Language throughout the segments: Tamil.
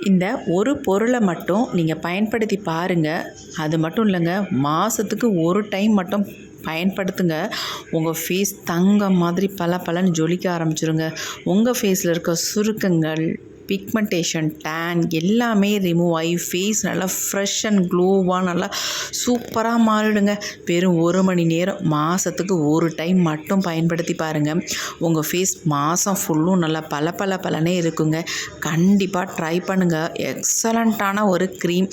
இந்த ஒரு பொருளை மட்டும் நீங்கள் பயன்படுத்தி பாருங்கள். அது மட்டும் இல்லைங்க, மாதத்துக்கு ஒரு டைம் மட்டும் பயன்படுத்துங்க. உங்கள் ஃபேஸ் தங்கம் மாதிரி பளபளன்னு ஜொலிக்க ஆரம்பிச்சிருங்க. உங்கள் ஃபேஸில் இருக்க சுருக்கங்கள், பிக்மெண்டேஷன், டேன் எல்லாமே ரிமூவ் ஆகி ஃபேஸ் நல்லா ஃப்ரெஷ் அண்ட் க்ளோவாக நல்லா சூப்பராக மாறிடுங்க. வெறும் 1 மணி நேரம் மாதத்துக்கு ஒரு டைம் மட்டும் பயன்படுத்தி பாருங்கள். உங்கள் ஃபேஸ் மாதம் ஃபுல்லும் நல்லா பளபளன்னு இருக்குங்க. கண்டிப்பாக ட்ரை பண்ணுங்கள். எக்ஸலண்ட்டான ஒரு க்ரீம்.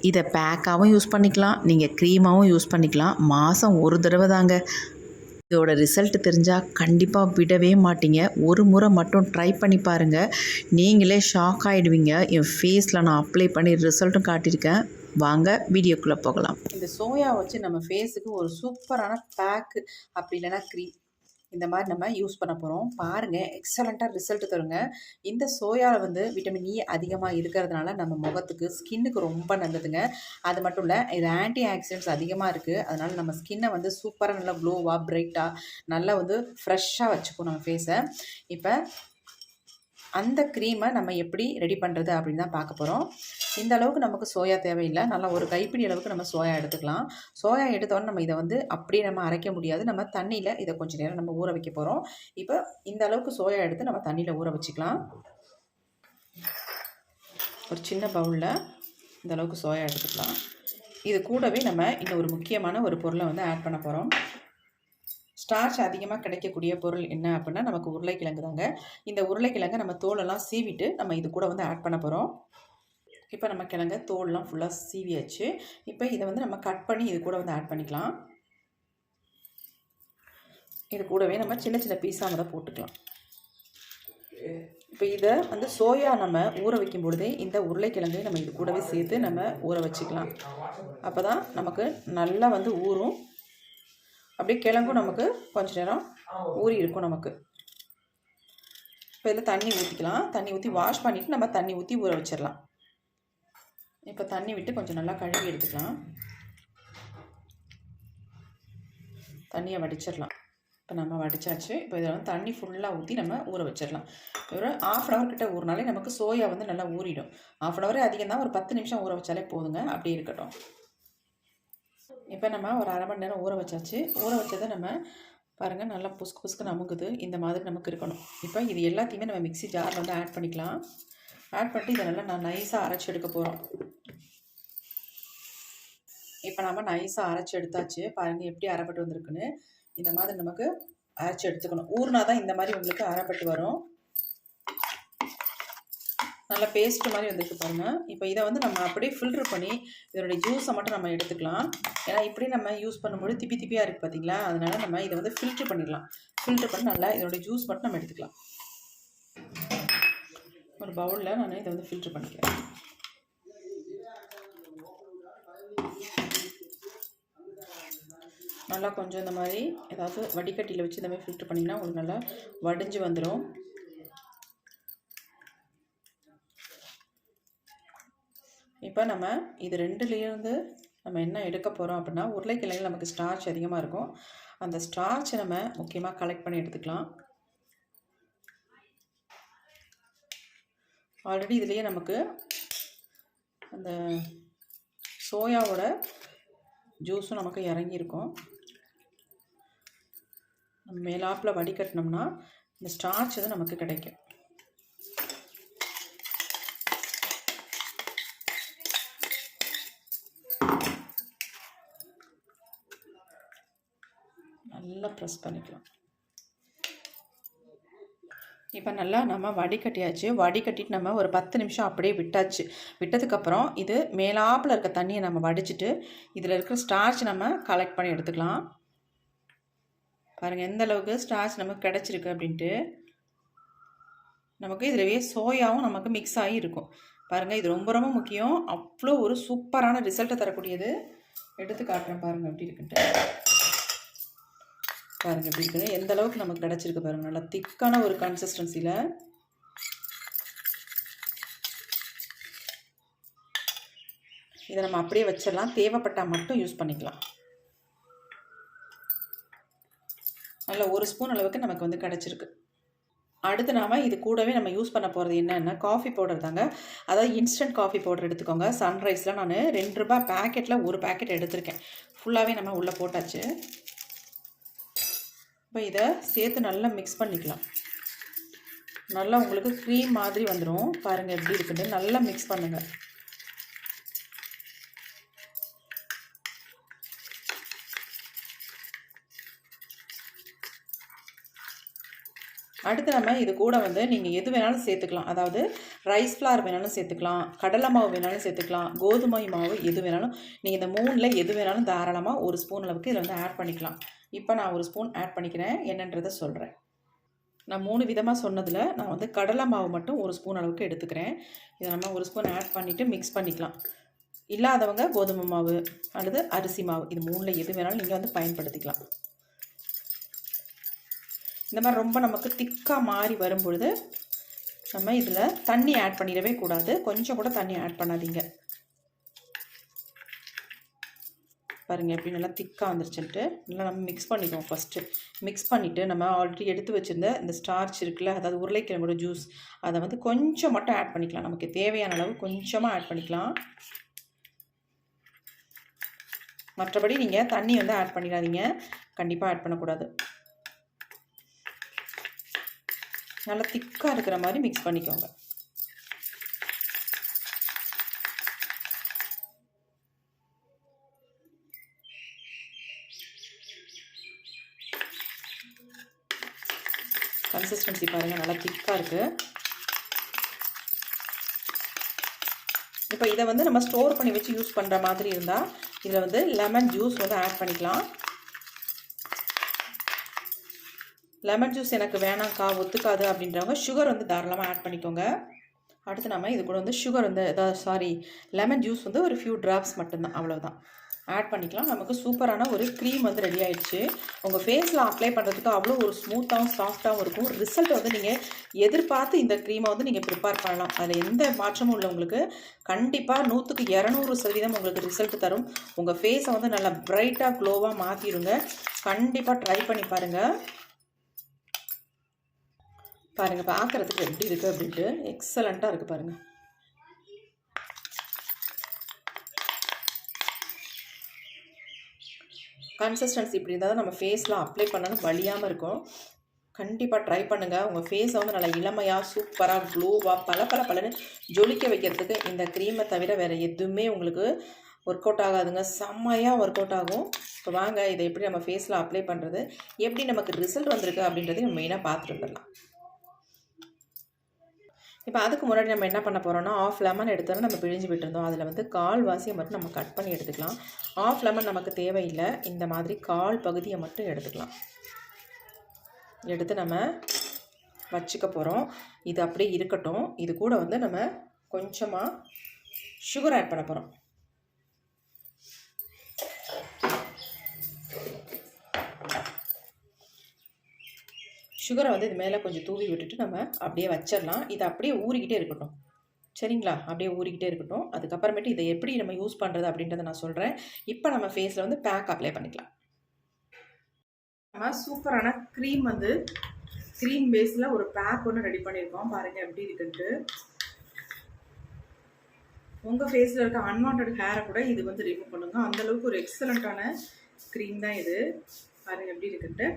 இதை பேக்காகவும் யூஸ் பண்ணிக்கலாம், நீங்கள் க்ரீமாகவும் யூஸ் பண்ணிக்கலாம். மாதம் ஒரு தடவை தாங்க. இதோட ரிசல்ட் தெரிஞ்சால் கண்டிப்பாக விடவே மாட்டீங்க. ஒரு முறை மட்டும் ட்ரை பண்ணி பாருங்கள். நீங்களே ஷாக் ஆகிடுவீங்க. என் ஃபேஸில் நான் அப்ளை பண்ணி ரிசல்ட்டும் காட்டியிருக்கேன். வாங்க வீடியோக்குள்ளே போகலாம். இந்த சோயா வச்சு நம்ம ஃபேஸுக்கு ஒரு சூப்பரான பேக்கு அப்படி இல்லைனா க்ரீம் இந்த மாதிரி நம்ம யூஸ் பண்ண போகிறோம். பாருங்கள், எக்ஸலண்ட்டாக ரிசல்ட் தருங்க. இந்த சோயாவில் வந்து விட்டமின் இ அதிகமாக இருக்கிறதுனால நம்ம முகத்துக்கு, ஸ்கின்னுக்கு ரொம்ப நல்லதுங்க. அது மட்டும் இல்லை, இது ஆன்டி ஆக்சிடென்ட்ஸ் அதிகமாக இருக்குது. அதனால் நம்ம ஸ்கின்னை வந்து சூப்பராக நல்லா க்ளோவாக, பிரைட்டாக, நல்லா வந்து ஃப்ரெஷ்ஷாக வச்சுக்கும் நம்ம ஃபேஸை. இப்போ அந்த க்ரீமை நம்ம எப்படி ரெடி பண்ணுறது அப்படின்னு தான் பார்க்க போகிறோம். இந்த அளவுக்கு நமக்கு சோயா தேவையில்லை. நல்லா ஒரு கைப்பிடி அளவுக்கு நம்ம சோயா எடுத்துக்கலாம். சோயா எடுத்தோன்னே நம்ம இதை வந்து அப்படியே நம்ம அரைக்க முடியாது. நம்ம தண்ணியில் இதை கொஞ்சம் நேரம் நம்ம ஊற வைக்க போகிறோம். இப்போ இந்த அளவுக்கு சோயா எடுத்து நம்ம தண்ணியில் ஊற வச்சுக்கலாம். ஒரு சின்ன பவுலில் இந்த அளவுக்கு சோயா எடுத்துக்கலாம். இது கூடவே நம்ம இன்னும் ஒரு முக்கியமான ஒரு பொருளை வந்து ஆட் பண்ண போகிறோம். ஸ்டார்ச் அதிகமாக கிடைக்கக்கூடிய பொருள் என்ன அப்படின்னா நமக்கு உருளைக்கிழங்கு தாங்க. இந்த உருளைக்கிழங்கை நம்ம தோலெல்லாம் சீவிட்டு நம்ம இது கூட வந்து ஆட் பண்ண போகிறோம். இப்போ நம்ம கிழங்க தோல்லாம் ஃபுல்லாக சீவியாச்சு. இப்போ இதை வந்து நம்ம கட் பண்ணி இது கூட வந்து ஆட் பண்ணிக்கலாம். இது கூடவே நம்ம சின்ன சின்ன பீஸாக தான் போட்டுக்கலாம். இப்போ இதை வந்து சோயா நம்ம ஊற வைக்கும் பொழுதே இந்த உருளைக்கிழங்கையும் நம்ம இது கூடவே சேர்த்து நம்ம ஊற வச்சுக்கலாம். அப்போ தான் நமக்கு நல்லா வந்து ஊறும். அப்படியே கிழங்கும் நமக்கு கொஞ்சம் நேரம் ஊறி இருக்கும் நமக்கு. இப்போ இதில் தண்ணி ஊற்றிக்கலாம். தண்ணி ஊற்றி வாஷ் பண்ணிவிட்டு நம்ம தண்ணி ஊற்றி ஊற வச்சிடலாம். இப்போ தண்ணி விட்டு கொஞ்சம் நல்லா கழுவி எடுத்துக்கலாம். தண்ணியை வடிச்சிடலாம். இப்போ நம்ம வடித்தாச்சு. இப்போ இதில் வந்து தண்ணி ஃபுல்லாக ஊற்றி நம்ம ஊற வச்சிடலாம். ஒரு 1/2 hour கிட்ட ஊறினாலே நமக்கு சோயா வந்து நல்லா ஊறிடும். 1/2 hour அதிகம் தான், ஒரு 10 நிமிஷம் ஊற வச்சாலே போதுங்க. அப்படி இருக்கட்டும். இப்போ நம்ம ஒரு 1/2 மணி நேரம் ஊற வச்சாச்சு. ஊற வச்சதை நம்ம பாருங்கள் நல்லா புஸ்கு அமுங்குது. இந்த மாதிரி நமக்கு இருக்கணும். இப்போ இது எல்லாத்தையுமே நம்ம மிக்ஸி ஜாரில் வந்து ஆட் பண்ணிக்கலாம். ஆட் பண்ணிட்டு இதை நல்லா நைஸாக அரைச்சி எடுக்க போகிறோம். இப்போ நம்ம நைஸாக அரைச்சி எடுத்தாச்சு. பாருங்கள் எப்படி அரைப்பட்டு வந்திருக்குன்னு. இந்த மாதிரி நமக்கு அரைச்சி எடுத்துக்கணும். ஊறினா தான் இந்த மாதிரி உங்களுக்கு அரைப்பட்டு வரும். நல்லா பேஸ்ட் மாதிரி வந்துருக்கு பாருங்கள். இப்போ இதை வந்து நம்ம அப்படியே ஃபில்ட்ரு பண்ணி இதனுடைய ஜூஸை மட்டும் நம்ம எடுத்துக்கலாம். ஏன்னா இப்படி நம்ம யூஸ் பண்ணும்போது திப்பியாக இருக்குது பார்த்தீங்களா, அதனால் நம்ம இதை வந்து ஃபில்ட்ரு பண்ணிடலாம். ஃபில்ட்ரு பண்ணி நல்லா இதனுடைய ஜூஸ் மட்டும் நம்ம எடுத்துக்கலாம். ஒரு பவுலில் நான் இதை வந்து ஃபில்ட்ரு பண்ணிக்கிறேன். நல்லா கொஞ்சம் இந்த மாதிரி ஏதாவது வடிகட்டியில் வச்சு இந்த மாதிரி ஃபில்ட்ரு பண்ணிங்கன்னா உங்களுக்கு நல்லா வடிஞ்சு வந்துடும். இப்போ நம்ம இது 2லேருந்து நம்ம என்ன எடுக்க போகிறோம் அப்படின்னா, உருளைக்கிழங்கு நமக்கு ஸ்டார்ச் அதிகமாக இருக்கும். அந்த ஸ்டார்ச்சை நம்ம முக்கியமாக கலெக்ட் பண்ணி எடுத்துக்கலாம். ஆல்ரெடி இதுலேயே நமக்கு அந்த சோயாவோட ஜூஸும் நமக்கு இறங்கியிருக்கும். நம்ம மேலாப்பில் வடிகட்டினோம்னா இந்த ஸ்டார்ச் வந்து நமக்கு கிடைக்கும். நல்லா ப்ரெஸ் பண்ணிக்கலாம். இப்போ நல்லா நம்ம வடிகட்டியாச்சு. வடிகட்டிட்டு நம்ம ஒரு 10 நிமிஷம் அப்படியே விட்டாச்சு. விட்டதுக்கப்புறம் இது மேலாப்பில் இருக்க தண்ணியை நம்ம வடிச்சிட்டு இதில் இருக்கிற ஸ்டார்ச் நம்ம கலெக்ட் பண்ணி எடுத்துக்கலாம். பாருங்கள் எந்த அளவுக்கு ஸ்டார்ச் நமக்கு கிடச்சிருக்கு அப்படின்ட்டு. நமக்கு இதிலவே சோயாவும் நமக்கு மிக்ஸ் ஆகி இருக்கும். பாருங்கள், இது ரொம்ப ரொம்ப முக்கியம். அவ்வளோ ஒரு சூப்பரான ரிசல்ட்டை தரக்கூடியது. எடுத்து காட்டுறேன் பாருங்கள் எப்படி இருக்குன்ட்டு. பாருங்கள் எப்படி இருக்குது, எந்த அளவுக்கு நமக்கு கிடச்சிருக்கு பாருங்கள். நல்லா திக்கான ஒரு கன்சிஸ்டன்சியில். இதை நம்ம அப்படியே வச்சிடலாம். தேவைப்பட்டால் மட்டும் யூஸ் பண்ணிக்கலாம். நல்லா 1 ஸ்பூன் அளவுக்கு நமக்கு வந்து கிடச்சிருக்கு. அடுத்து நாம் இது கூடவே நம்ம யூஸ் பண்ண போகிறது என்னென்னா காஃபி பவுடர் தாங்க. அதாவது இன்ஸ்டன்ட் காஃபி பவுடர் எடுத்துக்கோங்க. சன்ரைஸில் நான் ₹2 பேக்கெட்டில் ஒரு பேக்கெட் எடுத்திருக்கேன். ஃபுல்லாகவே நம்ம உள்ளே போட்டாச்சு. இப்போ இதை சேர்த்து நல்லா மிக்ஸ் பண்ணிக்கலாம். நல்லா உங்களுக்கு க்ரீம் மாதிரி வந்துடும். பாருங்கள் எப்படி இருக்குன்னு. நல்லா மிக்ஸ் பண்ணுங்கள். அடுத்து நம்ம இது கூட நீங்கள் எது வேணாலும் சேர்த்துக்கலாம். அதாவது ரைஸ் ஃப்ளார் வேணாலும் சேர்த்துக்கலாம், கடலை மாவு வேணாலும் சேர்த்துக்கலாம், கோதுமை மாவு எது வேணாலும் நீங்கள் இந்த 3ல் எது வேணாலும் தாராளமாக 1 ஸ்பூன் அளவுக்கு இதில் ஆட் பண்ணிக்கலாம். இப்போ நான் 1 ஸ்பூன் ஆட் பண்ணிக்கிறேன். என்னன்றதை சொல்கிறேன். நான் 3 விதமாக சொன்னதில் நான் கடலை மாவு மட்டும் 1 ஸ்பூன் அளவுக்கு எடுத்துக்கிறேன். இதை நம்ம 1 ஸ்பூன் ஆட் பண்ணிவிட்டு மிக்ஸ் பண்ணிக்கலாம். இல்லாதவங்க கோதுமை மாவு அல்லது அரிசி மாவு இது 3ல் எது வேணாலும் நீங்கள் பயன்படுத்திக்கலாம். இந்த மாதிரி ரொம்ப நமக்கு திக்காக மாறி வரும்பொழுது நம்ம இதில் தண்ணி ஆட் பண்ணிடவே கூடாது. கொஞ்சம் கூட தண்ணி ஆட் பண்ணாதீங்க. பாருங்கள் எப்படி நல்லா திக்காக வந்துருச்சுன்ட்டு. நல்லா நம்ம மிக்ஸ் பண்ணிக்குவோம். ஃபஸ்ட்டு மிக்ஸ் பண்ணிவிட்டு நம்ம ஆல்ரெடி எடுத்து வச்சுருந்த இந்த ஸ்டார்ச் இருக்குல்ல, அதாவது உருளைக்கிழங்கோட ஜூஸ், அதை கொஞ்சம் மட்டும் ஆட் பண்ணிக்கலாம். நமக்கு தேவையான அளவு கொஞ்சமாக ஆட் பண்ணிக்கலாம். மற்றபடி நீங்கள் தண்ணி ஆட் பண்ணிடாதீங்க. கண்டிப்பாக ஆட் பண்ணக்கூடாது. நல்லா திக்காக இருக்கிற மாதிரி மிக்ஸ் பண்ணிக்கோங்க. கன்சிஸ்டன்சி பாருங்கள், நல்லா திக்காக இருக்குது. இப்போ இதை நம்ம ஸ்டோர் பண்ணி வச்சு யூஸ் பண்ணுற மாதிரி இருந்தால் இதில் லெமன் ஜூஸ் ஆட் பண்ணிக்கலாம். லெமன் ஜூஸ் எனக்கு வேணாங்க்கா, ஒத்துக்காது அப்படின்றவங்க சுகர் தாராளமாக ஆட் பண்ணிக்கோங்க. அடுத்து நம்ம இது கூட சுகர் லெமன் ஜூஸ் ஒரு ஃபியூ ட்ராப்ஸ் மட்டும்தான், அவ்வளோதான் ஆட் பண்ணிக்கலாம். நமக்கு சூப்பரான ஒரு க்ரீம் ரெடி ஆகிடுச்சு. உங்கள் ஃபேஸில் அப்ளை பண்ணுறதுக்கு அவ்வளோ ஒரு ஸ்மூத்தாகவும் சாஃப்டாகவும் இருக்கும். ரிசல்ட் நீங்கள் எதிர்பார்த்து இந்த க்ரீமை நீங்கள் ப்ரிப்பேர் பண்ணலாம். அதில் எந்த மாற்றமும் இல்லை. உங்களுக்கு கண்டிப்பாக 100க்கு 200% உங்களுக்கு ரிசல்ட் தரும். உங்கள் ஃபேஸை நல்லா ப்ரைட்டாக க்ளோவாக மாற்றிடுங்க. கண்டிப்பாக ட்ரை பண்ணி பாருங்கள். பாருங்கள் பார்க்குறதுக்கு எப்படி இருக்குது அப்படின்ட்டு. எக்ஸலண்ட்டாக இருக்குது பாருங்கள். கன்சிஸ்டன்சி இப்படி இருந்தால் தான் நம்ம ஃபேஸில் அப்ளை பண்ணாலும் வலியாமல் இருக்கும். கண்டிப்பாக ட்ரை பண்ணுங்கள். உங்கள் ஃபேஸை நல்லா இளமையாக சூப்பராக க்ளோவாக பலன்னு ஜொலிக்க வைக்கிறதுக்கு இந்த க்ரீமை தவிர வேறு எதுவுமே உங்களுக்கு ஒர்க் அவுட் ஆகாதுங்க. செம்மையாக ஒர்க் அவுட் ஆகும். இப்போ வாங்க இதை எப்படி நம்ம ஃபேஸில் அப்ளை பண்ணுறது, எப்படி நமக்கு ரிசல்ட் வந்திருக்கு அப்படின்றதையும் நம்ம மெயினாக பார்த்துட்டு வந்துடலாம். இப்போ அதுக்கு முன்னாடி நம்ம என்ன பண்ண போகிறோம்னா, ½ லெமன் எடுத்தோன்னா நம்ம பிழிஞ்சு விட்டுருந்தோம். அதில் கால்வாசியை மட்டும் நம்ம கட் பண்ணி எடுத்துக்கலாம். ½ லெமன் நமக்கு தேவையில்லை. இந்த மாதிரி கால் பகுதியை மட்டும் எடுத்துக்கலாம். எடுத்து நம்ம வச்சுக்க போகிறோம். இது அப்படியே இருக்கட்டும். இது கூட நம்ம கொஞ்சமாக சுகர் ஆட் பண்ண போகிறோம். சுகரை இது மேலே கொஞ்சம் தூவி விட்டுட்டு நம்ம அப்படியே வச்சிடலாம். இது அப்படியே ஊறிக்கிட்டே இருக்கட்டும். சரிங்களா? அப்படியே ஊறிக்கிட்டே இருக்கட்டும். அதுக்கப்புறமேட்டு இதை எப்படி நம்ம யூஸ் பண்ணுறது அப்படின்றத நான் சொல்கிறேன். இப்போ நம்ம ஃபேஸில் பேக் அப்ளை பண்ணிக்கலாம். நம்ம சூப்பரான க்ரீம் க்ரீம் பேஸில் ஒரு பேக் ஒன்று ரெடி பண்ணியிருக்கோம். பாருங்கள் எப்படி இருக்குன்ட்டு. உங்கள் ஃபேஸில் இருக்க அன்வான்ட் ஹேரை கூட இது ரிமூவ் பண்ணுங்கள். அந்தளவுக்கு ஒரு எக்ஸலண்ட்டான க்ரீம் தான் இது. பாருங்கள் எப்படி இருக்குன்ட்டு.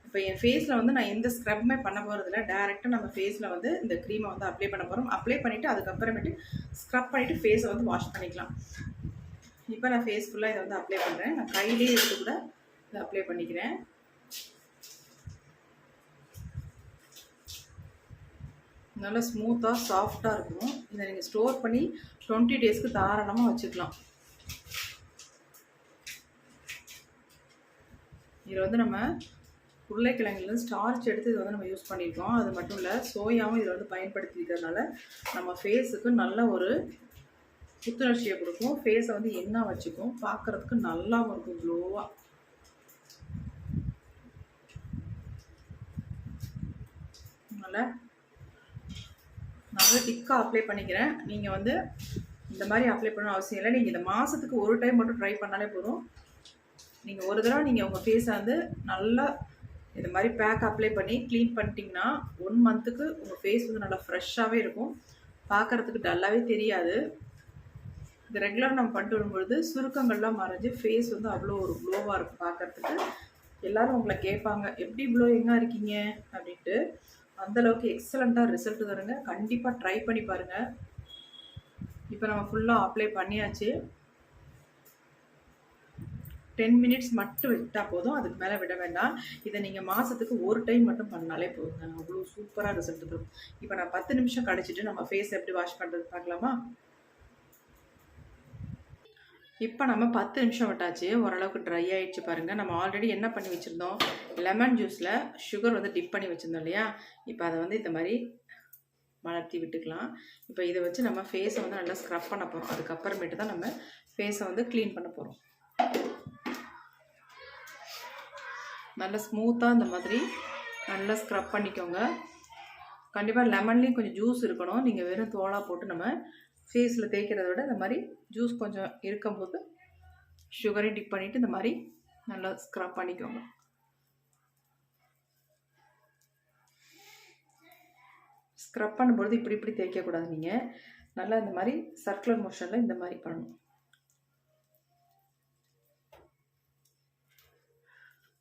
இப்போ என் ஃபேஸில் நான் எந்த ஸ்க்ரப்புமே பண்ண போகிறதில்ல. டேரெக்டாக நம்ம ஃபேஸில் இந்த க்ரீமை அப்ளை பண்ண போகிறோம். அப்ளை பண்ணிவிட்டு அதுக்கப்புறமேட்டு ஸ்க்ரப் பண்ணிவிட்டு ஃபேஸை வாஷ் பண்ணிக்கலாம். இப்போ நான் ஃபேஸ் ஃபுல்லாக இதை அப்ளை பண்ணுறேன். நான் கையிலே எடுத்து கூட இதை அப்ளை பண்ணிக்கிறேன். நல்லா ஸ்மூத்தாக சாஃப்டாக இருக்கும். இதை நீங்கள் ஸ்டோர் பண்ணி 20 டேஸ்க்கு தாராளமாக வச்சுக்கலாம். இதில் நம்ம உருளைக்கிழங்குலேருந்து ஸ்டார்ச் எடுத்து இதை நம்ம யூஸ் பண்ணியிருக்கோம். அது மட்டும் இல்லை, சோயாவும் இதில் பயன்படுத்திக்கிறதுனால நம்ம ஃபேஸுக்கு நல்ல ஒரு புத்துணர்ச்சியை கொடுக்கும். ஃபேஸை எண்ணெய் வச்சுக்கும். பார்க்குறதுக்கு நல்லாவும் இருக்கும், க்ளோவாக. நல்லா திக்காக அப்ளை பண்ணிக்கிறேன். நீங்கள் இந்த மாதிரி அப்ளை பண்ண அவசியம் இல்லை. நீங்கள் இந்த மாதத்துக்கு ஒரு டைம் மட்டும் ட்ரை பண்ணாலே போதும். நீங்கள் ஒரு தடவை நீங்கள் உங்கள் ஃபேஸை நல்லா இந்த மாதிரி பேக் அப்ளை பண்ணி க்ளீன் பண்ணிட்டீங்கன்னா 1 மந்த்துக்கு உங்கள் ஃபேஸ் வந்து நல்லா ஃப்ரெஷ்ஷாகவே இருக்கும். பார்க்குறதுக்கு டல்லாகவே தெரியாது. இது ரெகுலர் நம்ம பண்ணிட்டு வரும்பொழுது சுருக்கங்கள்லாம் மறைஞ்சு ஃபேஸ் வந்து அவ்வளோ ஒரு க்ளோவாக இருக்கும் பார்க்குறதுக்கு. எல்லோரும் உங்களை கேட்பாங்க எப்படி இவ்வளோ எங்கே இருக்கீங்க அப்படின்ட்டு. அந்தளவுக்கு எக்ஸலண்ட்டாக ரிசல்ட் தருங்க. கண்டிப்பாக ட்ரை பண்ணி பாருங்கள். இப்போ நம்ம ஃபுல்லாக அப்ளை பண்ணியாச்சு. 10 மினிட்ஸ் மட்டும் விட்டால் போதும், அதுக்கு மேலே விட வேண்டாம். இதை நீங்கள் மாதத்துக்கு ஒரு டைம் மட்டும் பண்ணாலே போதுங்க, அவ்வளோ சூப்பராக ரிசல்ட் தரும். இப்போ நான் 10 நிமிஷம் கழிச்சிட்டு நம்ம ஃபேஸ் எப்படி வாஷ் பண்ணுறது பார்க்கலாமா? இப்போ நம்ம 10 நிமிஷம் விட்டாச்சு, ஓரளவுக்கு ட்ரை ஆகிடுச்சு பாருங்கள். நம்ம ஆல்ரெடி என்ன பண்ணி வச்சுருந்தோம், லெமன் ஜூஸில் சுகர் வந்து டிப் பண்ணி வச்சுருந்தோம் இல்லையா? இப்போ அதை வந்து இந்த மாதிரி மலர்த்தி விட்டுக்கலாம். இப்போ இதை வச்சு நம்ம ஃபேஸை வந்து நல்லா ஸ்க்ரப் பண்ண போகிறோம். அதுக்கப்புறமேட்டு தான் நம்ம ஃபேஸை வந்து க்ளீன் பண்ண போகிறோம். நல்லா ஸ்மூத்தாக இந்த மாதிரி நல்லா ஸ்க்ரப் பண்ணிக்கோங்க. கண்டிப்பாக லெமன்லேயும் கொஞ்சம் ஜூஸ் இருக்கணும். நீங்கள் வெறும் தோலாக போட்டு நம்ம ஃபேஸில் தேய்க்கிறத விட இந்த மாதிரி ஜூஸ் கொஞ்சம் இருக்கும்போது சுகரையும் டிப் பண்ணிவிட்டு இந்த மாதிரி நல்லா ஸ்க்ரப் பண்ணிக்கோங்க. ஸ்க்ரப் பண்ணும்பொழுது இப்படி இப்படி தேய்க்கக்கூடாது. நீங்கள் நல்லா இந்த மாதிரி சர்க்குலர் மோஷனில் இந்த மாதிரி பண்ணணும்.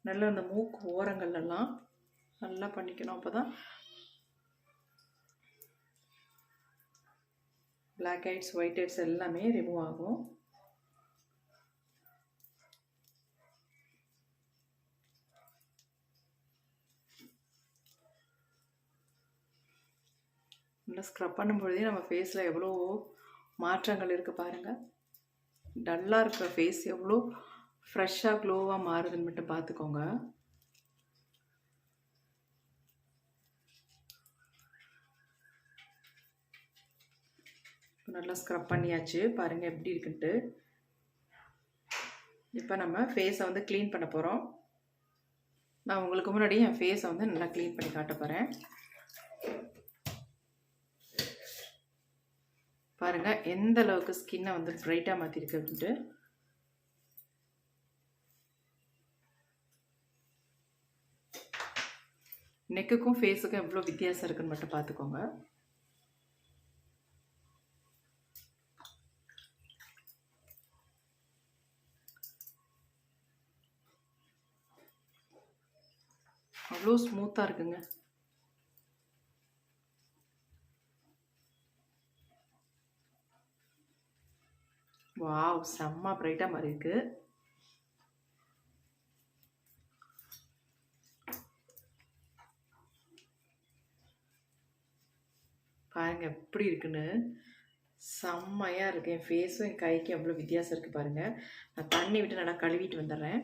நல்லா அந்த மூக்கு ஓரங்கள்லாம் நல்லா பண்ணிக்கணும். அப்போ தான் பிளாக் ஹெட்ஸ் ஒயிட் ஹெட்ஸ் எல்லாமே ரிமூவ் ஆகும். நல்லா ஸ்க்ரப் பண்ணும்பொழுதே நம்ம ஃபேஸில் எவ்வளோ மாற்றங்கள் இருக்குது பாருங்கள். டல்லாக இருக்கிற ஃபேஸ் எவ்வளோ ஃப்ரெஷ்ஷாக க்ளோவாக மாறுதுன்னு மட்டும் பார்த்துக்கோங்க. நல்லா ஸ்க்ரப் பண்ணியாச்சு பாருங்கள் எப்படி இருக்குன்ட்டு. இப்போ நம்ம ஃபேஸை வந்து க்ளீன் பண்ண போகிறோம். நான் உங்களுக்கு முன்னாடி என் ஃபேஸை வந்து நல்லா க்ளீன் பண்ணி காட்ட போகிறேன். பாருங்கள் எந்த அளவுக்கு ஸ்கின்னை வந்து பிரைட்டாக மாற்றிருக்கு அப்படின்ட்டு. நெக்குக்கும் ஃபேஸுக்கும் எவ்வளோ வித்தியாசம் இருக்குன்னு மட்டும் பார்த்துக்கோங்க. அவ்வளோ ஸ்மூத்தாக இருக்குங்க. வாவ், செம்ம பிரைட்டாக மாதிரி இருக்கு. பாருங்க எப்படி இருக்குன்னு, செம்மையாக இருக்குது. என் ஃபேஸும் என் கைக்கும் எவ்வளோ வித்தியாசம் இருக்குது பாருங்கள். நான் தண்ணி விட்டு நல்லா கழுவிட்டு வந்துடுறேன்.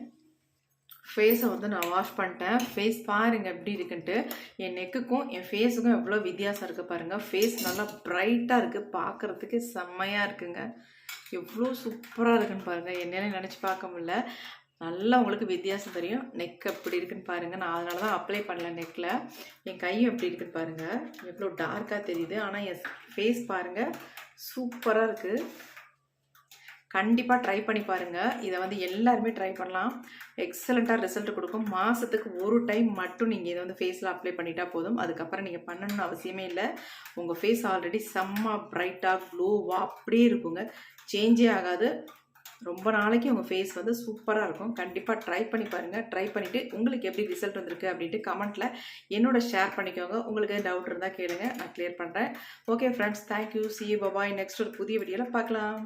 ஃபேஸை வந்து நான் வாஷ் பண்ணிட்டேன். ஃபேஸ் பாருங்கள் எப்படி இருக்குன்ட்டு. என் நெக்குக்கும் என் ஃபேஸுக்கும் எவ்வளோ வித்தியாசம் இருக்குது பாருங்கள். ஃபேஸ் நல்லா ப்ரைட்டாக இருக்குது, பார்க்குறதுக்கு செம்மையாக இருக்குங்க. எவ்வளோ சூப்பராக இருக்குன்னு பாருங்கள். என்னால நினச்சி பார்க்க முடியல. நல்லா உங்களுக்கு வித்தியாசம் தெரியும். நெக் எப்படி இருக்குன்னு பாருங்கள். நான் அதனால தான் அப்ளை பண்ணல நெக்கில். என் கையும் எப்படி இருக்குன்னு பாருங்கள். எவ்வளோ டார்க்காக தெரியுது, ஆனால் என் ஃபேஸ் பாருங்கள் சூப்பராக இருக்குது. கண்டிப்பாக ட்ரை பண்ணி பாருங்கள். இதை வந்து எல்லாருமே ட்ரை பண்ணலாம். எக்ஸலண்ட்டாக ரிசல்ட் கொடுக்கும். மாதத்துக்கு ஒரு டைம் மட்டும் நீங்கள் இதை வந்து ஃபேஸில் அப்ளை பண்ணிட்டா போதும். அதுக்கப்புறம் நீங்கள் பண்ணணும்னு அவசியமே இல்லை. உங்கள் ஃபேஸ் ஆல்ரெடி செம்ம ப்ரைட்டாக க்ளோவாக அப்படியே இருக்குங்க, சேஞ்சே ஆகாது. ரொம்ப நாளைக்கு உங்கள் ஃபேஸ் வந்து சூப்பராக இருக்கும். கண்டிப்பாக ட்ரை பண்ணி பாருங்கள். ட்ரை பண்ணிவிட்டு உங்களுக்கு எப்படி ரிசல்ட் வந்திருக்கு அப்படின்ட்டு கமெண்ட்டில் என்னோட ஷேர் பண்ணிக்கோங்க. உங்களுக்கு டவுட் இருந்தால் கேளுங்க, நான் கிளியர் பண்ணுறேன். Okay friends, thank you. C you, bye. Next ஒரு புதிய வீடியோவில் பார்க்கலாம்.